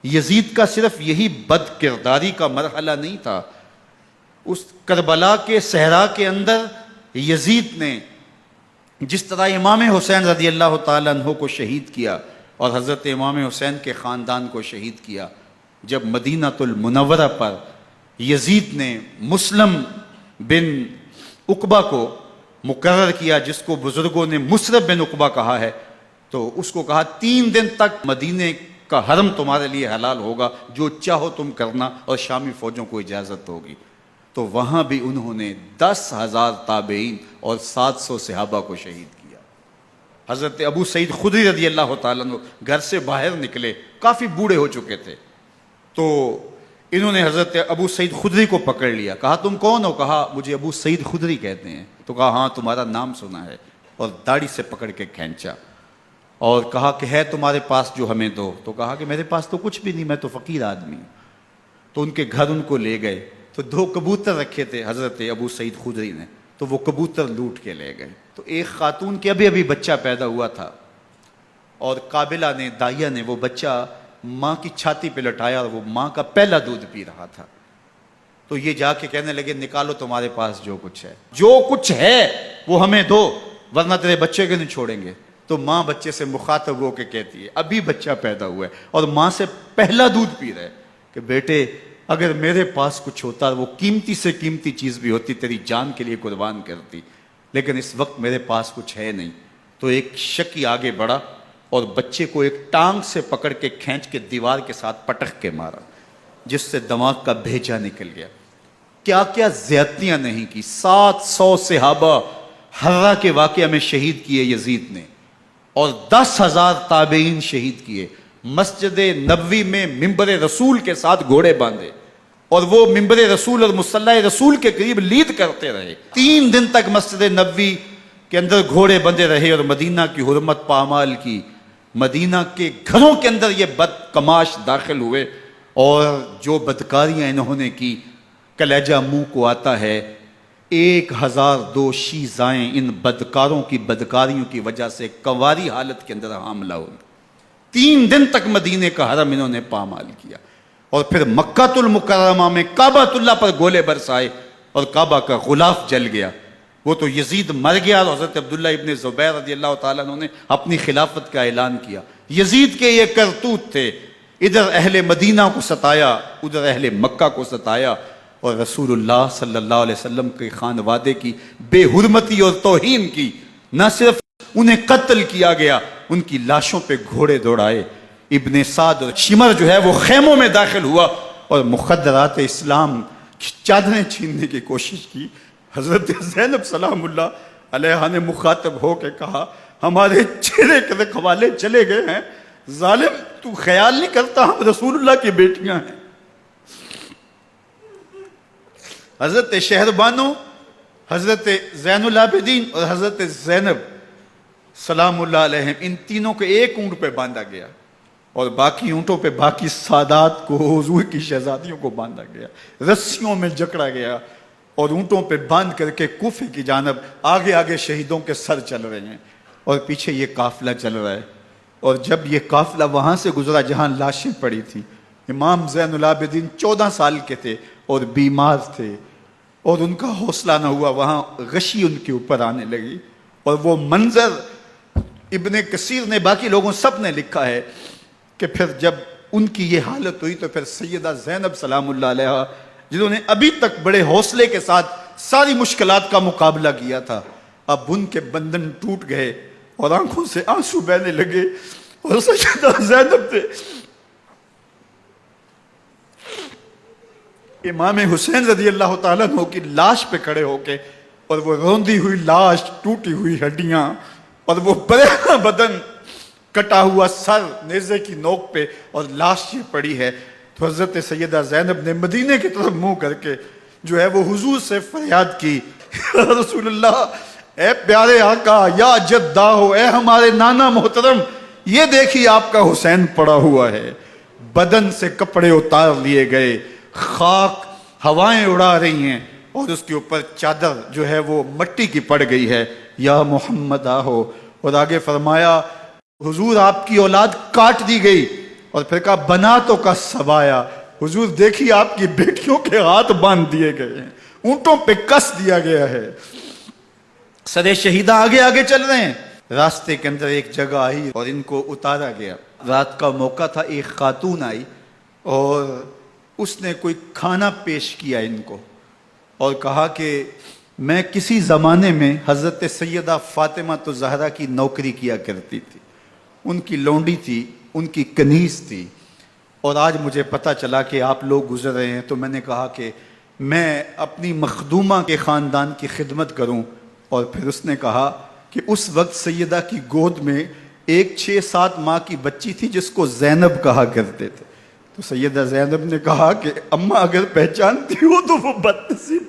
یزید کا صرف یہی بد کرداری کا مرحلہ نہیں تھا، اس کربلا کے صحرا کے اندر یزید نے جس طرح امام حسین رضی اللہ تعالیٰ عنہ کو شہید کیا اور حضرت امام حسین کے خاندان کو شہید کیا، جب مدینہ المنورہ پر یزید نے مسلم بن عقبہ کو مقرر کیا، جس کو بزرگوں نے مصرب بن عقبہ کہا ہے، تو اس کو کہا 3 دن تک مدینے کا حرم تمہارے لیے حلال ہوگا، جو چاہو تم کرنا، اور شامی فوجوں کو اجازت ہوگی۔ تو وہاں بھی انہوں نے 10,000 تابعین اور 700 صحابہ کو شہید کیا۔ حضرت ابو سعید خدری رضی اللہ تعالیٰ عنہ گھر سے باہر نکلے، کافی بوڑھے ہو چکے تھے، تو انہوں نے حضرت ابو سعید خدری کو پکڑ لیا، کہا تم کون ہو؟ کہا مجھے ابو سعید خدری کہتے ہیں۔ تو کہا ہاں تمہارا نام سنا ہے، اور داڑھی سے پکڑ کے کھینچا اور کہا کہ ہے تمہارے پاس جو ہمیں دو؟ تو کہا کہ میرے پاس تو کچھ بھی نہیں، میں تو فقیر آدمی ہوں۔ تو ان کے گھر ان کو لے گئے، تو 2 کبوتر رکھے تھے حضرت ابو سعید خدری نے، تو وہ کبوتر لوٹ کے لے گئے۔ تو ایک خاتون کے ابھی بچہ پیدا ہوا تھا، اور قابلہ نے، دائیا نے، وہ بچہ ماں کی چھاتی پہ لٹایا، اور وہ ماں کا پہلا دودھ پی رہا تھا۔ تو یہ جا کے کہنے لگے نکالو تمہارے پاس جو کچھ ہے، جو کچھ ہے وہ ہمیں دو، ورنہ تیرے بچے کو نہیں چھوڑیں گے۔ تو ماں بچے سے مخاطب ہو کے کہتی ہے، ابھی بچہ پیدا ہوا ہے اور ماں سے پہلا دودھ پی رہے، کہ بیٹے اگر میرے پاس کچھ ہوتا، وہ قیمتی سے قیمتی چیز بھی ہوتی، تیری جان کے لیے قربان کرتی، لیکن اس وقت میرے پاس کچھ ہے نہیں۔ تو ایک شکی آگے بڑھا اور بچے کو ایک ٹانگ سے پکڑ کے کھینچ کے دیوار کے ساتھ پٹک کے مارا، جس سے دماغ کا بھیجا نکل گیا۔ کیا کیا زیادتیاں نہیں کی۔ 700 صحابہ حرہ کے واقعہ میں شہید کیے یزید نے، اور 10,000 تابعین شہید کیے۔ مسجد نبوی میں ممبر رسول کے ساتھ گھوڑے باندھے، اور وہ ممبر رسول اور مصلی رسول کے قریب لید کرتے رہے۔ 3 دن تک مسجد نبوی کے اندر گھوڑے بندھے رہے، اور مدینہ کی حرمت پامال کی۔ مدینہ کے گھروں کے اندر یہ بدکماش داخل ہوئے، اور جو بدکاریاں انہوں نے کی، کلیجہ منہ کو آتا ہے۔ 1002 شیزائیں ان بدکاروں کی بدکاریوں کی وجہ سے کنواری حالت کے اندر حاملہ ہوئی۔ 3 دن تک مدینے کا حرم انہوں نے پامال کیا، اور پھر مکہ المکرمہ میں کعبہ اللہ پر گولے برسائے، اور کعبہ کا غلاف جل گیا۔ وہ تو یزید مر گیا، اور حضرت عبداللہ ابن زبیر رضی اللہ تعالیٰ عنہ نے اپنی خلافت کا اعلان کیا۔ یزید کے یہ کرتوت تھے، ادھر اہل مدینہ کو ستایا، ادھر اہل مکہ کو ستایا، اور رسول اللہ صلی اللہ علیہ وسلم کے خانوادے کی بے حرمتی اور توہین کی۔ نہ صرف انہیں قتل کیا گیا، ان کی لاشوں پہ گھوڑے دوڑائے۔ ابن سعد اور شمر جو ہے وہ خیموں میں داخل ہوا، اور مخدرات اسلام کی چادریں چھیننے کی کوشش کی۔ حضرت زینب سلام اللہ علیہ نے مخاطب ہو کے کہا ہمارے چہرے کے رکھوالے چلے گئے ہیں، ظالم تو خیال نہیں کرتا ہم رسول اللہ کی بیٹیاں ہیں۔ حضرت شہربانو، حضرت زین العابدین اور حضرت زینب سلام اللہ علیہم، ان تینوں کو ایک اونٹ پہ باندھا گیا، اور باقی اونٹوں پہ باقی سادات کو، حضور کی شہزادیوں کو باندھا گیا، رسیوں میں جکڑا گیا، اور اونٹوں پہ باندھ کر کے کوفے کی جانب آگے آگے شہیدوں کے سر چل رہے ہیں، اور پیچھے یہ قافلہ چل رہا ہے۔ اور جب یہ قافلہ وہاں سے گزرا جہاں لاشیں پڑی تھیں، امام زین العابدین 14 سال کے تھے اور بیمار تھے، اور ان کا حوصلہ نہ ہوا، وہاں غشی ان کے اوپر آنے لگی، اور وہ منظر ابن کثیر نے، باقی لوگوں سب نے لکھا ہے کہ پھر جب ان کی یہ حالت ہوئی تو پھر سیدہ زینب سلام اللہ علیہ، جنہوں نے ابھی تک بڑے حوصلے کے ساتھ ساری مشکلات کا مقابلہ کیا تھا، اب ان کے بندھن ٹوٹ گئے اور آنکھوں سے آنسو بہنے لگے، اور سیدہ زینب نے امام حسین رضی اللہ تعالیٰ عنہ کی لاش پہ کھڑے ہو کے، اور وہ روندی ہوئی لاش، ٹوٹی ہوئی ہڈیاں، اور وہ برینا بدن، کٹا ہوا سر نیزے کی نوک پہ، اور لاش یہ پڑی ہے، تو حضرت سیدہ زینب نے مدینے کی طرف منہ کر کے جو ہے وہ حضور سے فریاد کی، رسول اللہ، اے پیارے آقا، یا جدہ ہو، اے ہمارے نانا محترم، یہ دیکھیے آپ کا حسین پڑا ہوا ہے۔ بدن سے کپڑے اتار لیے گئے، خاک ہوائیں اڑا رہی ہیں، اور اس کے اوپر چادر جو ہے وہ مٹی کی پڑ گئی ہے، یا محمد آہو۔ اور آگے فرمایا حضور آپ کی اولاد کاٹ دی گئی، اور پھر کہا بناتوں کا سبایا، حضور دیکھیے آپ کی بیٹیوں کے ہاتھ باندھ دیے گئے ہیں، اونٹوں پہ کس دیا گیا ہے، سرے شہیدہ آگے آگے چل رہے ہیں۔ راستے کے اندر ایک جگہ آئی اور ان کو اتارا گیا۔ رات کا موقع تھا، ایک خاتون آئی اور اس نے کوئی کھانا پیش کیا ان کو اور کہا کہ میں کسی زمانے میں حضرت سیدہ فاطمہ تو زہرا کی نوکری کیا کرتی تھی، ان کی لونڈی تھی، ان کی کنیز تھی، اور آج مجھے پتہ چلا کہ آپ لوگ گزر رہے ہیں، تو میں نے کہا کہ میں اپنی مخدومہ کے خاندان کی خدمت کروں۔ اور پھر اس نے کہا کہ اس وقت سیدہ کی گود میں ایک 6-7 ماہ کی بچی تھی جس کو زینب کہا کرتے تھے۔ تو سیدہ زینب نے کہا کہ اماں اگر پہچانتی ہو تو وہ بدنصیب